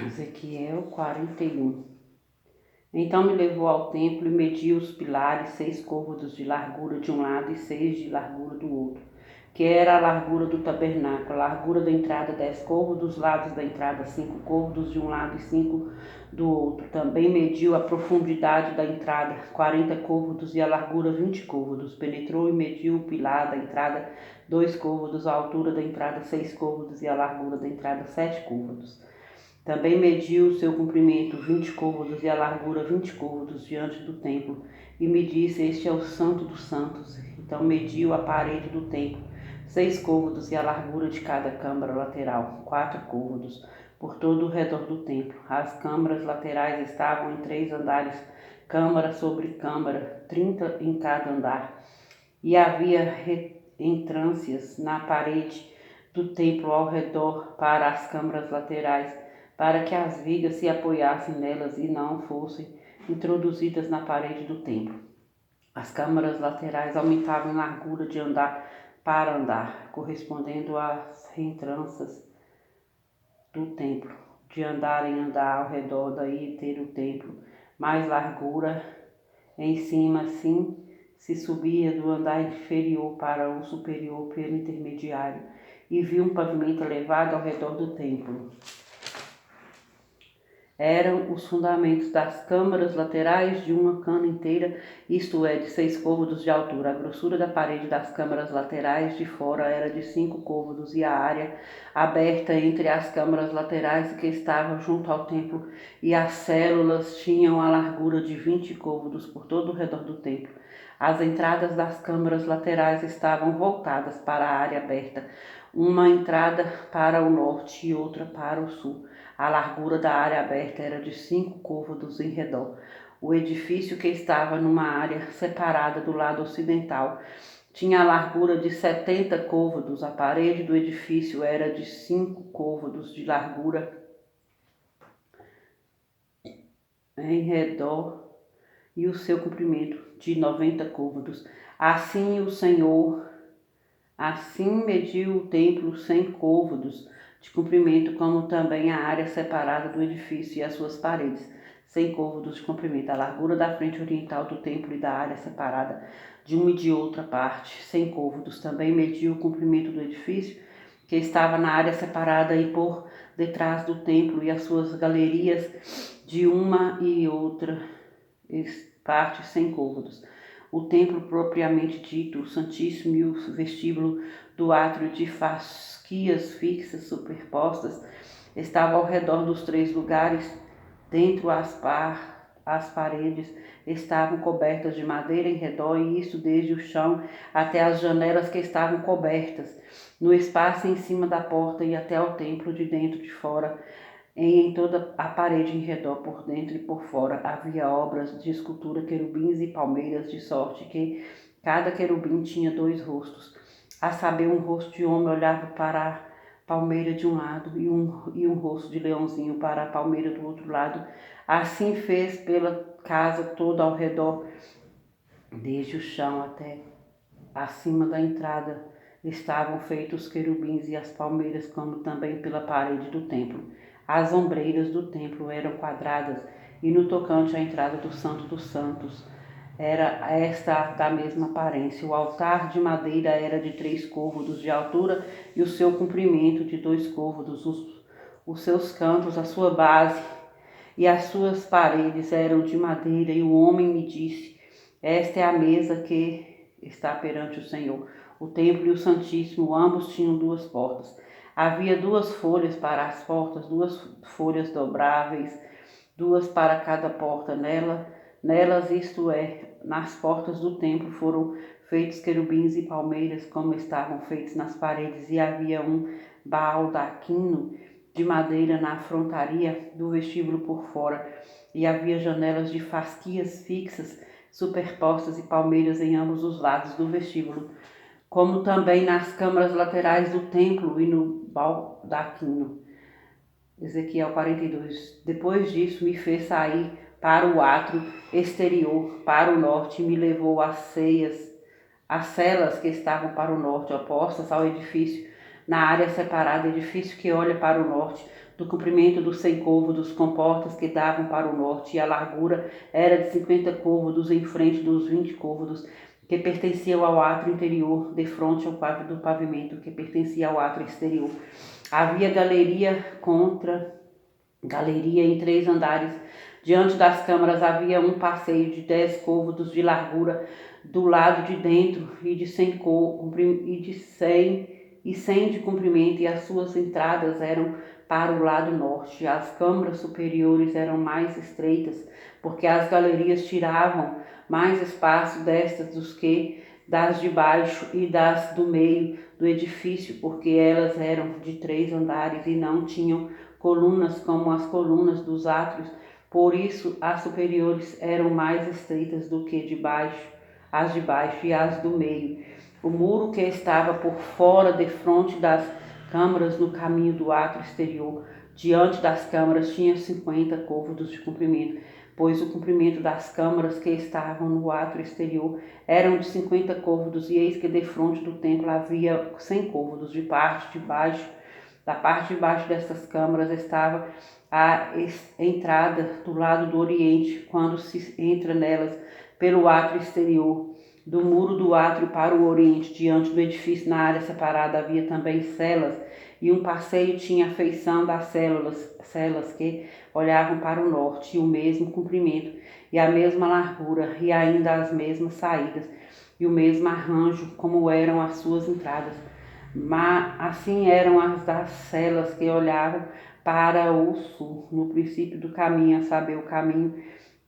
Ezequiel 41. Então me levou ao templo e mediu os pilares, 6 côvados de largura de um lado e 6 de largura do outro, que era a largura do tabernáculo. A largura da entrada 10 côvados, dos lados da entrada 5 côvados de um lado e 5 do outro. Também mediu a profundidade da entrada, 40 côvados, e a largura 20 côvados. Penetrou e mediu o pilar da entrada 2 côvados, a altura da entrada 6 côvados e a largura da entrada 7 côvados. Também mediu o seu comprimento 20 côvados e a largura 20 côvados diante do templo, e me disse: este é o Santo dos Santos. Então mediu a parede do templo, 6 côvados, e a largura de cada câmara lateral, 4 côvados, por todo o redor do templo. As câmaras laterais estavam em 3 andares, câmara sobre câmara, 30 em cada andar. E havia entrâncias na parede do templo ao redor para as câmaras laterais, para que as vigas se apoiassem nelas e não fossem introduzidas na parede do templo. As câmaras laterais aumentavam em largura de andar para andar, correspondendo às reentrâncias do templo, de andar em andar ao redor, daí ter o templo mais largura em cima, assim se subia do andar inferior para o superior pelo intermediário, e viu um pavimento elevado ao redor do templo. Eram os fundamentos das câmaras laterais de uma cana inteira, isto é, de 6 côvados de altura. A grossura da parede das câmaras laterais de fora era de 5 côvados, e a área aberta entre as câmaras laterais que estavam junto ao templo e as células tinham a largura de 20 côvados por todo o redor do templo. As entradas das câmaras laterais estavam voltadas para a área aberta, uma entrada para o norte e outra para o sul. A largura da área aberta era de 5 côvados em redor. O edifício, que estava numa área separada do lado ocidental, tinha a largura de 70 côvados. A parede do edifício era de 5 côvados de largura em redor e o seu comprimento de 90 côvados. Assim mediu o templo 100 côvados de comprimento, como também a área separada do edifício e as suas paredes, 100 côvados de comprimento. A largura da frente oriental do templo e da área separada de uma e de outra parte, 100 côvados. Também mediu o comprimento do edifício, que estava na área separada e por detrás do templo, e as suas galerias de uma e outra parte, 100 côvados. O templo propriamente dito, o Santíssimo, e o vestíbulo do átrio de fasquias fixas superpostas estava ao redor dos 3 lugares. Dentro as paredes estavam cobertas de madeira em redor, e isso desde o chão até as janelas, que estavam cobertas. No espaço em cima da porta e até ao templo, de dentro e de fora, em toda a parede em redor, por dentro e por fora, havia obras de escultura, querubins e palmeiras, de sorte que cada querubim tinha 2 rostos. A saber, um rosto de homem olhava para a palmeira de um lado, e um rosto de leãozinho para a palmeira do outro lado. Assim fez pela casa toda ao redor, desde o chão até acima da entrada estavam feitos os querubins e as palmeiras, como também pela parede do templo. As ombreiras do templo eram quadradas, e no tocante à entrada do Santo dos Santos era esta da mesma aparência. O altar de madeira era de 3 côvados de altura, e o seu comprimento de 2 côvados. Os seus cantos, a sua base e as suas paredes eram de madeira. E o homem me disse: esta é a mesa que está perante o Senhor. O templo e o Santíssimo, ambos tinham 2 portas. Havia 2 folhas para as portas, 2 folhas dobráveis, 2 para cada porta. Nelas, isto é, nas portas do templo, foram feitos querubins e palmeiras, como estavam feitos nas paredes, e havia um baldaquino de madeira na frontaria do vestíbulo por fora, e havia janelas de fasquias fixas superpostas e palmeiras em ambos os lados do vestíbulo, como também nas câmaras laterais do templo e no baldaquino. Ezequiel 42. Depois disso me fez sair para o átrio exterior, para o norte, e me levou às celas que estavam para o norte, opostas ao edifício, na área separada, edifício que olha para o norte, do comprimento dos 100 côvados, com portas que davam para o norte, e a largura era de 50 côvados em frente dos 20 côvados, que pertenciam ao átrio interior, defronte ao do pavimento, que pertencia ao átrio exterior. Havia galeria em 3 andares. Diante das câmaras havia um passeio de 10 côvados de largura do lado de dentro e de 100 de comprimento, e as suas entradas eram para o lado norte. As câmaras superiores eram mais estreitas, porque as galerias tiravam mais espaço destas do que das de baixo e das do meio do edifício, porque elas eram de 3 andares e não tinham colunas como as colunas dos átrios. Por isso as superiores eram mais estreitas do que as de baixo e as do meio. O muro que estava por fora, defronte das câmaras, no caminho do átrio exterior, diante das câmaras, tinha 50 côvados de comprimento, pois o comprimento das câmaras que estavam no átrio exterior eram de 50 côvados, e eis que defronte do templo havia 100 côvados. Da parte de baixo dessas câmaras estava a entrada do lado do oriente, quando se entra nelas pelo átrio exterior. Do muro do átrio para o oriente, diante do edifício, na área separada, havia também celas, e um passeio tinha a feição das celas que olhavam para o norte, e o mesmo comprimento, e a mesma largura, e ainda as mesmas saídas, e o mesmo arranjo, como eram as suas entradas. Mas assim eram as das celas que olhavam para o sul, no princípio do caminho, a saber, o caminho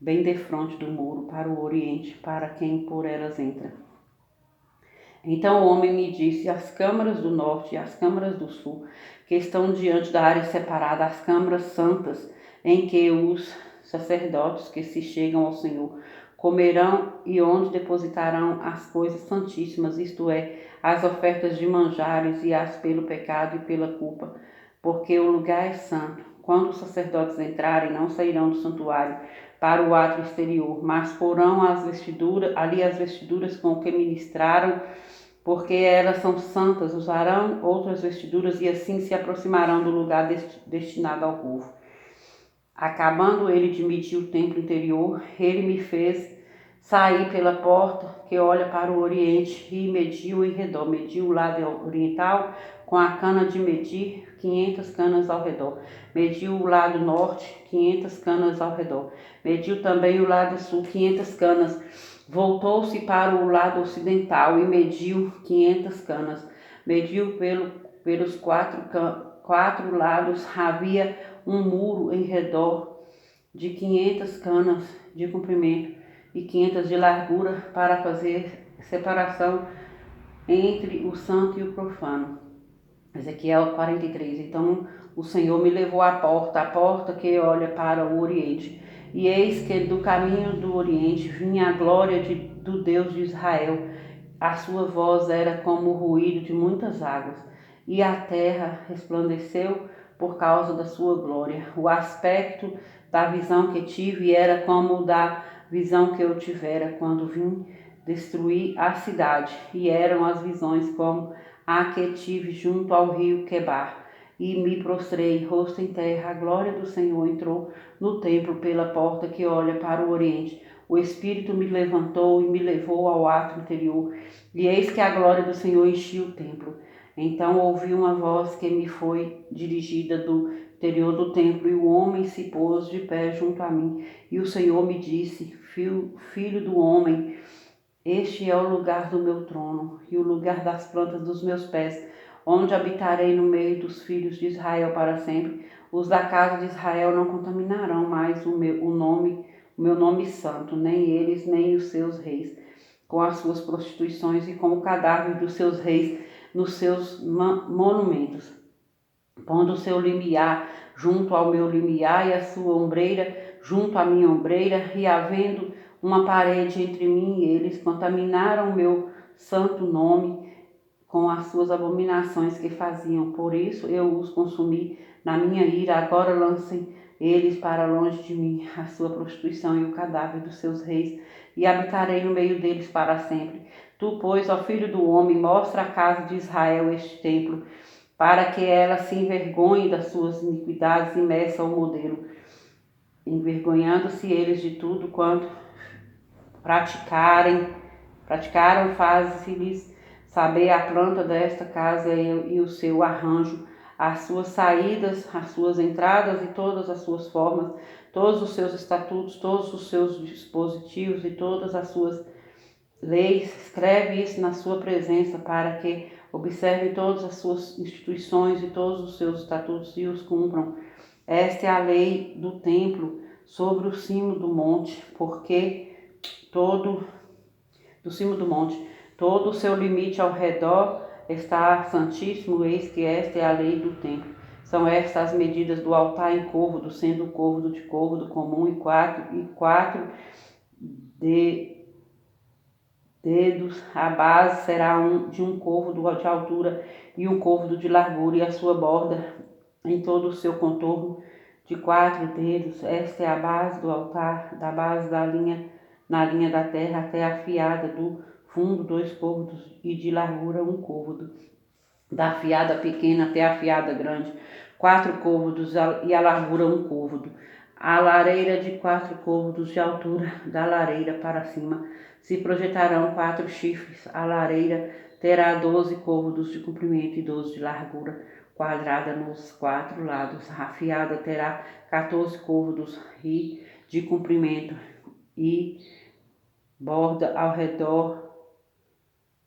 bem defronte do muro para o oriente, para quem por elas entra. Então o homem me disse: as câmaras do norte e as câmaras do sul, que estão diante da área separada, as câmaras santas, em que os sacerdotes que se chegam ao Senhor comerão, e onde depositarão as coisas santíssimas, isto é, as ofertas de manjares e as pelo pecado e pela culpa, porque o lugar é santo. Quando os sacerdotes entrarem, não sairão do santuário para o átrio exterior, mas porão as vestiduras com que ministraram, porque elas são santas, usarão outras vestiduras, e assim se aproximarão do lugar destinado ao povo. Acabando ele de medir o templo interior, ele me fez sair pela porta que olha para o oriente, e mediu em redor. Mediu o lado oriental com a cana de medir, 500 canas ao redor. Mediu o lado norte, 500 canas ao redor. Mediu também o lado sul, 500 canas. Voltou-se para o lado ocidental e mediu 500 canas. Mediu pelos quatro lados. Havia um muro em redor de 500 canas de comprimento e 500 de largura, para fazer separação entre o santo e o profano. Ezequiel 43. Então o Senhor me levou à porta que olha para o oriente. E eis que do caminho do oriente vinha a glória do Deus de Israel. A sua voz era como o ruído de muitas águas, e a terra resplandeceu por causa da sua glória. O aspecto da visão que tive era como o da visão que eu tivera quando vim destruir a cidade, e eram as visões como a que tive junto ao rio Quebar. E me prostrei, rosto em terra. A glória do Senhor entrou no templo pela porta que olha para o oriente. O Espírito me levantou e me levou ao átrio interior, e eis que a glória do Senhor enchia o templo. Então ouvi uma voz que me foi dirigida do interior do templo, e o homem se pôs de pé junto a mim. E o Senhor me disse: Filho do homem, este é o lugar do meu trono e o lugar das plantas dos meus pés, onde habitarei no meio dos filhos de Israel para sempre. Os da casa de Israel não contaminarão mais o meu nome santo, nem eles, nem os seus reis, com as suas prostituições e com o cadáver dos seus reis nos seus monumentos, pondo o seu limiar junto ao meu limiar e a sua ombreira junto à minha ombreira, e havendo uma parede entre mim e eles, contaminaram o meu santo nome com as suas abominações que faziam. Por isso eu os consumi na minha ira. Agora lancem eles para longe de mim a sua prostituição e o cadáver dos seus reis, e habitarei no meio deles para sempre. Tu, pois, ó filho do homem, mostra à casa de Israel este templo, para que ela se envergonhe das suas iniquidades e meça o modelo, envergonhando-se eles de tudo quanto praticaram, faz-se-lhes saber a planta desta casa e o seu arranjo, as suas saídas, as suas entradas e todas as suas formas, todos os seus estatutos, todos os seus dispositivos e todas as suas leis. Escreve isso na sua presença para que observem todas as suas instituições e todos os seus estatutos e os cumpram. Esta é a lei do templo sobre o cimo do monte, porque do cimo do monte, todo o seu limite ao redor está santíssimo, eis que esta é a lei do templo. São estas as medidas do altar em côvado, sendo o côvado de côvado comum e quatro dedos. A base será de um côvado de altura e um côvado de largura, e a sua borda em todo o seu contorno de 4 dedos. Esta é a base do altar, da base na linha da terra até a fiada do fundo 2 côvados e de largura 1 côvado. Da fiada pequena até a fiada grande 4 côvados e a largura 1 côvado. A lareira de 4 côvados de altura, da lareira para cima se projetarão 4 chifres. A lareira terá 12 côvados de comprimento e 12 de largura, quadrada nos 4 lados. A fiada terá 14 côvados de comprimento e borda ao redor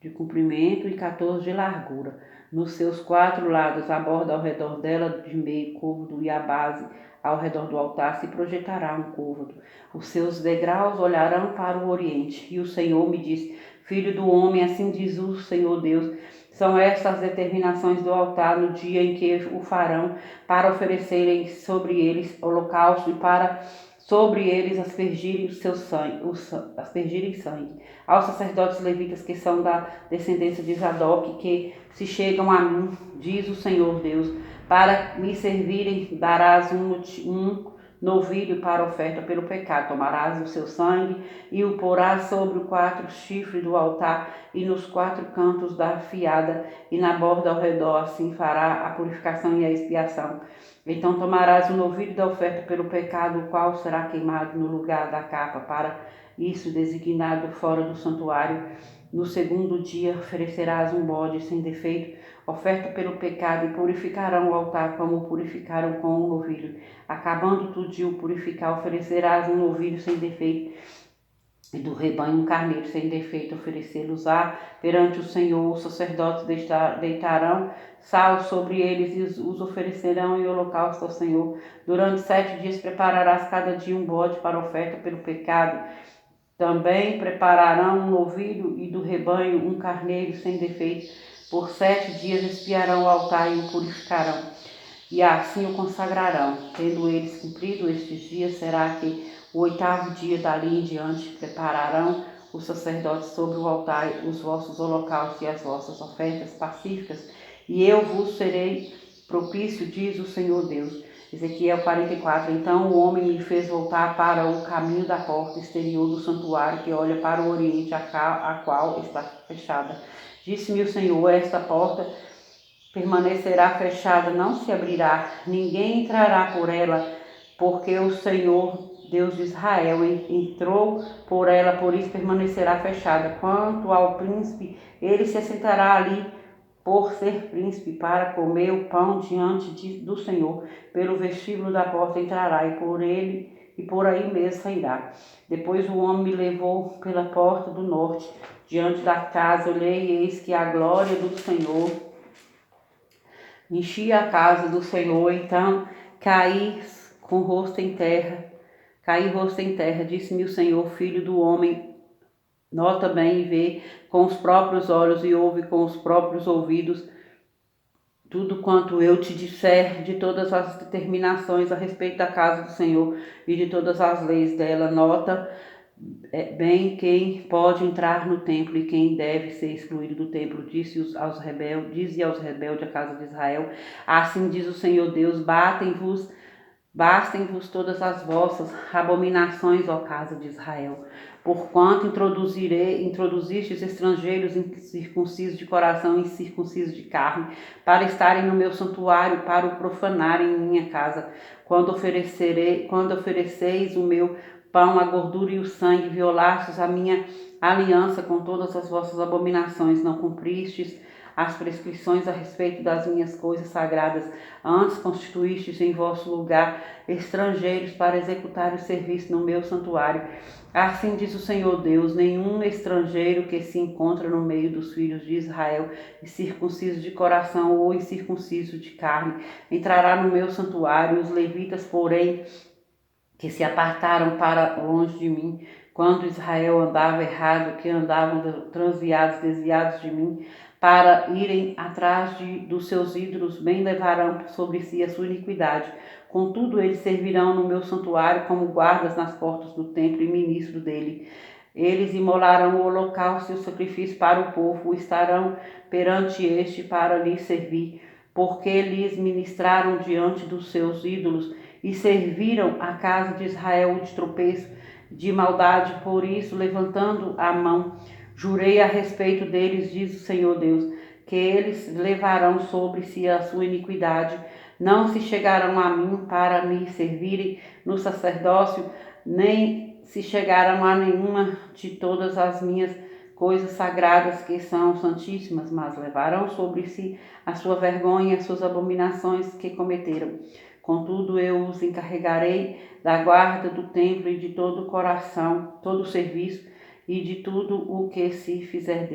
de comprimento e 14 de largura. Nos seus 4 lados, a borda ao redor dela de meio côvado e a base ao redor do altar se projetará 1 côvado. Os seus degraus olharão para o oriente. E o Senhor me disse: Filho do homem, assim diz o Senhor Deus, são estas as determinações do altar no dia em que o farão, para oferecerem sobre eles holocausto e para sobre eles aspergirem sangue. Aos sacerdotes levitas que são da descendência de Zadok, que se chegam a mim, diz o Senhor Deus, para me servirem, darás um novilho para oferta pelo pecado. Tomarás o seu sangue e o porás sobre os 4 chifres do altar e nos 4 cantos da fiada e na borda ao redor. Assim fará a purificação e a expiação. Então tomarás o novilho da oferta pelo pecado, o qual será queimado no lugar da capa, para isso designado fora do santuário. No 2º dia oferecerás um bode sem defeito, oferta pelo pecado, e purificarão o altar como purificaram com o novilho. Acabando tu de o purificar, oferecerás um novilho sem defeito, e do rebanho um carneiro sem defeito oferecê-los-á perante o Senhor. Os sacerdotes deitarão sal sobre eles e os oferecerão em holocausto ao Senhor. Durante 7 dias prepararás cada dia um bode para oferta pelo pecado. Também prepararão um novilho e do rebanho um carneiro sem defeito. Por 7 dias expiarão o altar e o purificarão, e assim o consagrarão. Tendo eles cumprido estes dias, será que o 8º dia dali em diante prepararão os sacerdotes sobre o altar os vossos holocaustos e as vossas ofertas pacíficas, e eu vos serei propício, diz o Senhor Deus. Ezequiel 44. Então o homem me fez voltar para o caminho da porta exterior do santuário, que olha para o oriente, a qual está fechada. Disse-me o Senhor: esta porta permanecerá fechada, não se abrirá, ninguém entrará por ela, porque o Senhor, Deus de Israel, entrou por ela, por isso permanecerá fechada. Quanto ao príncipe, ele se assentará ali por ser príncipe, para comer o pão diante do Senhor. Pelo vestíbulo da porta entrará, e por aí mesmo sairá. Depois o homem me levou pela porta do norte, diante da casa. Olhei, e eis que a glória do Senhor enchia a casa do Senhor. Então caí rosto em terra. Disse-me o Senhor: Filho do homem, nota bem e vê com os próprios olhos e ouve com os próprios ouvidos tudo quanto eu te disser de todas as determinações a respeito da casa do Senhor e de todas as leis dela. Nota bem quem pode entrar no templo e quem deve ser excluído do templo. Dize aos rebeldes a casa de Israel: assim diz o Senhor Deus: batem-vos Bastem-vos todas as vossas abominações, ó casa de Israel, porquanto introduzistes estrangeiros incircuncisos de coração e incircuncisos de carne, para estarem no meu santuário, para o profanarem em minha casa. Quando ofereceis o meu pão, a gordura e o sangue, violastes a minha aliança com todas as vossas abominações, não cumpristes as prescrições a respeito das minhas coisas sagradas. Antes constituístes em vosso lugar estrangeiros para executar o serviço no meu santuário. Assim diz o Senhor Deus: nenhum estrangeiro que se encontra no meio dos filhos de Israel, incircunciso de coração ou incircunciso de carne, entrará no meu santuário. Os levitas, porém, que se apartaram para longe de mim, quando Israel andava errado, que andavam transviados, desviados de mim, para irem atrás dos seus ídolos, bem levarão sobre si a sua iniquidade. Contudo, eles servirão no meu santuário como guardas nas portas do templo e ministro dele. Eles imolarão o holocausto e o sacrifício para o povo, estarão perante este para lhe servir, porque lhes ministraram diante dos seus ídolos e serviram a casa de Israel de tropeço, de maldade. Por isso, levantando a mão, jurei a respeito deles, diz o Senhor Deus, que eles levarão sobre si a sua iniquidade. Não se chegarão a mim para me servirem no sacerdócio, nem se chegarão a nenhuma de todas as minhas coisas sagradas que são santíssimas, mas levarão sobre si a sua vergonha e as suas abominações que cometeram. Contudo, eu os encarregarei da guarda do templo e de todo o coração, todo o serviço e de tudo o que se fizer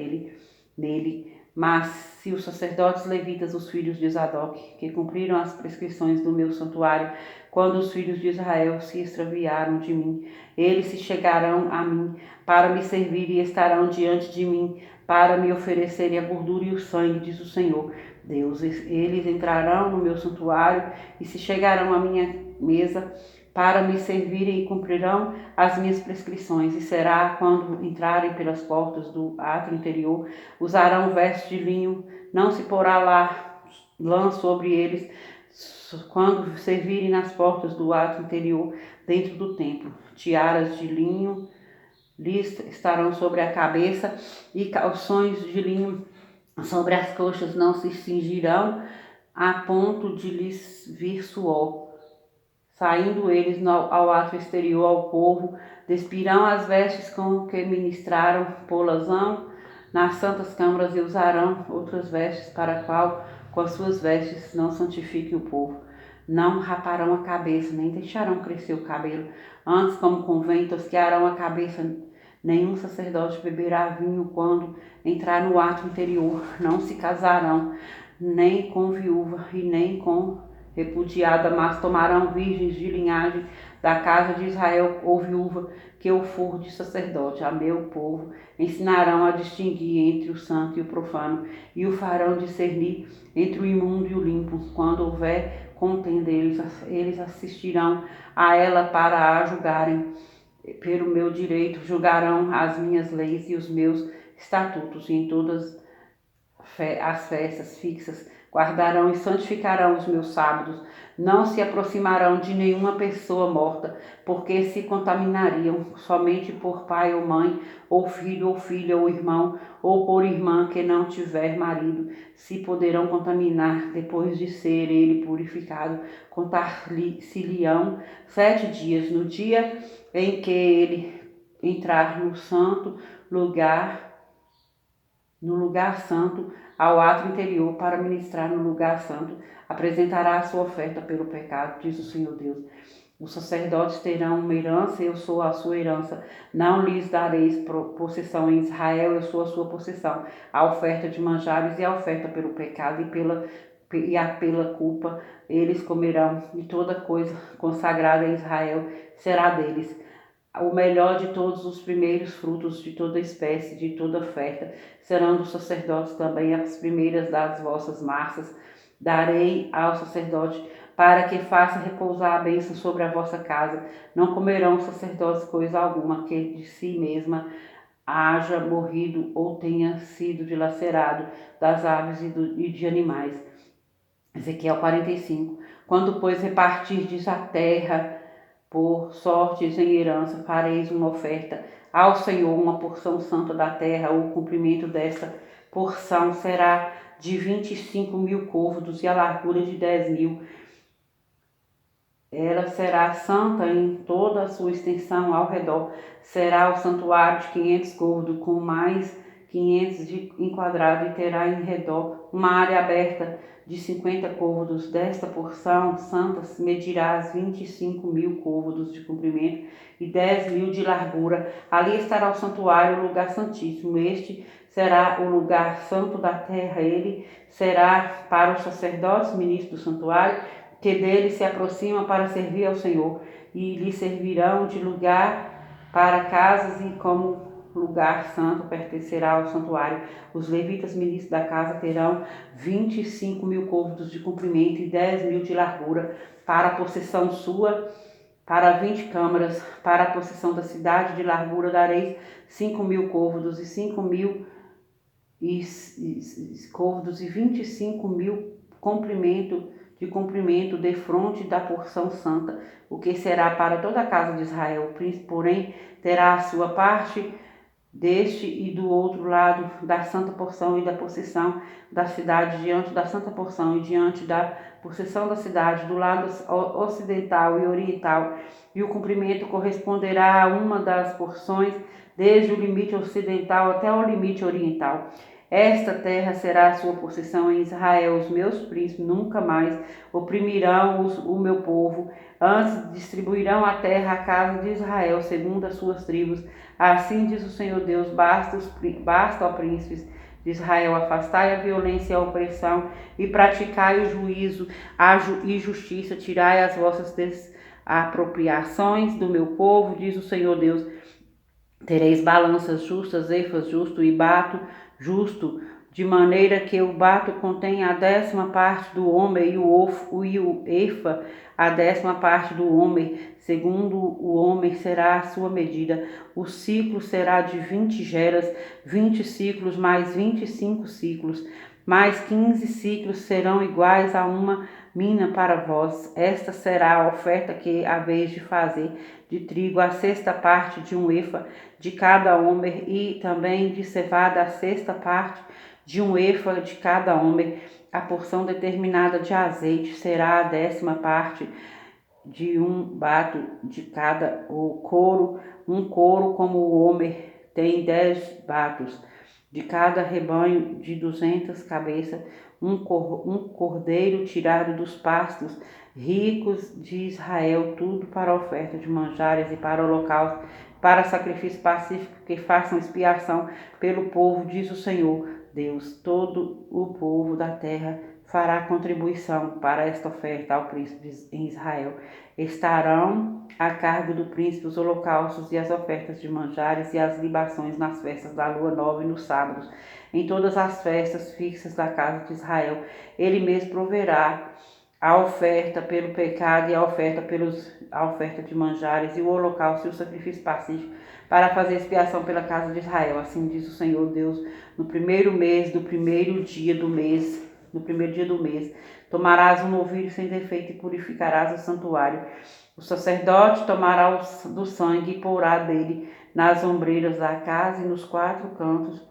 nele. Mas se os sacerdotes levitas, os filhos de Zadok, que cumpriram as prescrições do meu santuário, quando os filhos de Israel se extraviaram de mim, eles se chegarão a mim para me servir e estarão diante de mim para me oferecerem a gordura e o sangue, diz o Senhor Deus. Eles entrarão no meu santuário e se chegarão à minha mesa para me servirem e cumprirão as minhas prescrições. E será quando entrarem pelas portas do átrio interior, usarão vestes de linho, não se porá lá lã sobre eles, quando servirem nas portas do átrio interior, dentro do templo. Tiaras de linho lhes estarão sobre a cabeça e calções de linho sobre as coxas, não se cingirão a ponto de lhes vir suor. Saindo eles ao átrio exterior ao povo, despirão as vestes com que ministraram, pô-las-ão nas santas câmaras e usarão outras vestes, para a qual com as suas vestes não santifiquem o povo. Não raparão a cabeça, nem deixarão crescer o cabelo. Antes, como convém, tosquearão a cabeça. Nenhum sacerdote beberá vinho quando entrar no átrio interior. Não se casarão, nem com viúva e nem com repudiada, mas tomarão virgens de linhagem da casa de Israel ou viúva que o for de sacerdote. A meu povo ensinarão a distinguir entre o santo e o profano, e o farão discernir entre o imundo e o limpo. Quando houver contenda, eles assistirão a ela para a julgarem. Pelo meu direito julgarão as minhas leis e os meus estatutos, e em todas as festas fixas guardarão e santificarão os meus sábados. Não se aproximarão de nenhuma pessoa morta, porque se contaminariam, somente por pai ou mãe, ou filho ou filha, ou irmão, ou por irmã que não tiver marido, se poderão contaminar depois de ser ele purificado. Contar-se-lhe-ão 7 dias, no dia em que ele entrar no lugar santo, ao átrio interior, para ministrar no lugar santo, apresentará a sua oferta pelo pecado, diz o Senhor Deus. Os sacerdotes terão uma herança, eu sou a sua herança. Não lhes dareis possessão em Israel, eu sou a sua possessão. A oferta de manjares e a oferta pelo pecado pela culpa, eles comerão, e toda coisa consagrada em Israel será deles. O melhor de todos os primeiros frutos de toda espécie, de toda oferta, serão dos sacerdotes também as primeiras das vossas massas. Darei ao sacerdote para que faça repousar a bênção sobre a vossa casa. Não comerão os sacerdotes coisa alguma que de si mesma haja morrido ou tenha sido dilacerado das aves e de animais. Ezequiel 45. Quando, pois, repartirdes a terra por sortes em herança, fareis uma oferta ao Senhor, uma porção santa da terra. O comprimento desta porção será de 25.000 côvados e a largura de 10.000. Ela será santa em toda a sua extensão ao redor. Será o santuário de 500 côvados, com mais 500 de enquadrado, e terá em redor uma área aberta de 50 côvados. Desta porção santa medirás 25.000 côvados de comprimento e 10.000 de largura. Ali estará o santuário, o lugar santíssimo. Este será o lugar santo da terra. Ele será para os sacerdotes, ministros do santuário, que dele se aproximam para servir ao Senhor, e lhe servirão de lugar para casas, e como lugar santo pertencerá ao santuário. Os levitas, ministros da casa, terão 25.000 côvados de comprimento e 10.000 de largura, para a possessão sua, para 20 câmaras. Para a possessão da cidade de largura dareis 5.000 côvados e 5.000 côvados e 25.000 comprimento defronte da porção santa, o que será para toda a casa de Israel. O príncipe, porém, terá a sua parte deste e do outro lado da santa porção e da possessão da cidade, diante da santa porção e diante da possessão da cidade, do lado ocidental e oriental, e o comprimento corresponderá a uma das porções, desde o limite ocidental até o limite oriental. Esta terra será a sua possessão em Israel. Os meus príncipes nunca mais oprimirão o meu povo. Antes distribuirão a terra à casa de Israel, segundo as suas tribos. Assim diz o Senhor Deus: basta, ó príncipes de Israel, afastai a violência e a opressão, e praticai o juízo e justiça. Tirai as vossas desapropriações do meu povo, diz o Senhor Deus. Tereis balanças justas, efas justo e bato justo, de maneira que o bato contenha a 10ª parte do homem e o efa a 10ª parte do homem, segundo o homem será a sua medida. O ciclo será de 20 geras, 20 ciclos mais 25 ciclos, mais 15 ciclos serão iguais a uma mina para vós. Esta será a oferta que haveis de fazer de trigo, a 6ª parte de um efa de cada homem, e também de cevada, a 6ª parte de um efa de cada homem. A porção determinada de azeite será a 10ª parte de um bato de cada couro, um couro como o homem tem 10 batos. De cada rebanho de 200 cabeças, um cordeiro tirado dos pastos ricos de Israel, tudo para oferta de manjares e para holocausto, para sacrifício pacífico, que façam expiação pelo povo, diz o Senhor Deus. Todo o povo da terra fará contribuição para esta oferta ao príncipe em Israel. Estarão a cargo do príncipe os holocaustos e as ofertas de manjares e as libações nas festas da lua nova e nos sábados, em todas as festas fixas da casa de Israel. Ele mesmo proverá a oferta pelo pecado e a oferta de manjares e o holocausto e o sacrifício pacífico, para fazer expiação pela casa de Israel. Assim diz o Senhor Deus: no primeiro dia do mês, tomarás um novilho sem defeito e purificarás o santuário. O sacerdote tomará do sangue e porá dele nas ombreiras da casa e nos 4 cantos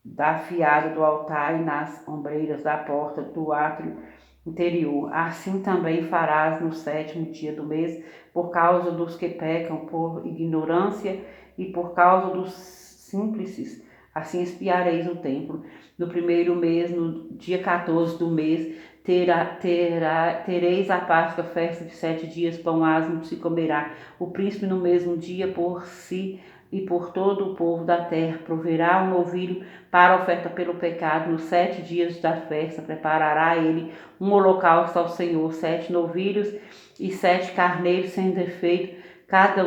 da fiada do altar e nas ombreiras da porta do átrio interior. Assim também farás no 7º dia do mês, por causa dos que pecam por ignorância e por causa dos simples. Assim expiareis o templo. No primeiro mês, no dia 14 do mês, tereis a Páscoa, festa de 7 dias, pão asmo se comerá. O príncipe no mesmo dia por si e por todo o povo da terra proverá um novilho para oferta pelo pecado. Nos 7 dias da festa preparará ele um holocausto ao Senhor, 7 novilhos e 7 carneiros sem defeito, cada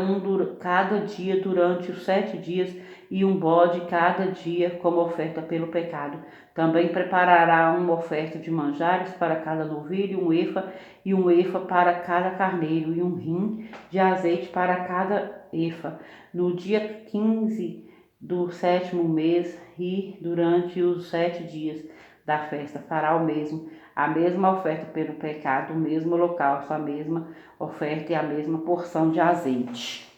dia durante os 7 dias, e um bode cada dia como oferta pelo pecado. Também preparará uma oferta de manjares para cada novilho, um efa para cada carneiro, e um rim de azeite para cada efa. No dia 15 do 7º mês, e durante os 7 dias da festa fará o mesmo. a mesma oferta pelo pecado, o mesmo holocausto, a mesma oferta e a mesma porção de azeite.